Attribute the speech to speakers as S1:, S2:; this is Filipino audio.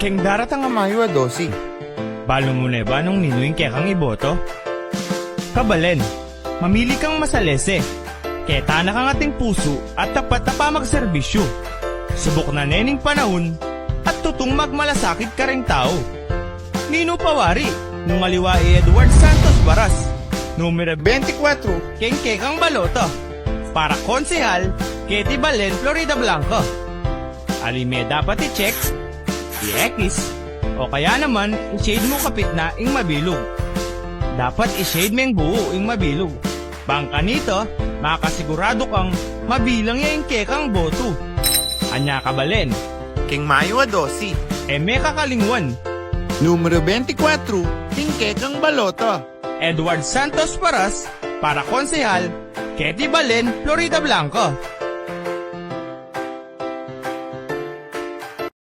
S1: Keng daratang nga mayo a dosi.
S2: Balo mo na ba nung ninuing kekang iboto? Kabalen, mamili kang masalese. Keta na kang ating puso at tapat na pa magserbisyo. Subok na nening panahon at tutong magmalasakit ka ring tao. Nino Pawari, nung aliwa Edward Santos Baras. Numero
S1: 24.
S2: Keng kekang baloto. Para konsehal, Ketty Balen, Florida Blanco. Alime dapat i-check, i-X, o kaya naman, i-shade mo kapit na ing mabilog. Dapat i-shade mo yung buo ing mabilog. Bangka nito, makasigurado kang mabilang yung kekang boto. Anya ka Balen,
S1: Keng mayo a dosi.
S2: may kakalingwan.
S1: Numero 24. Keng baloto.
S2: Edward Santos Paras, para konsehal, Ketty Balen, Florida Blanco.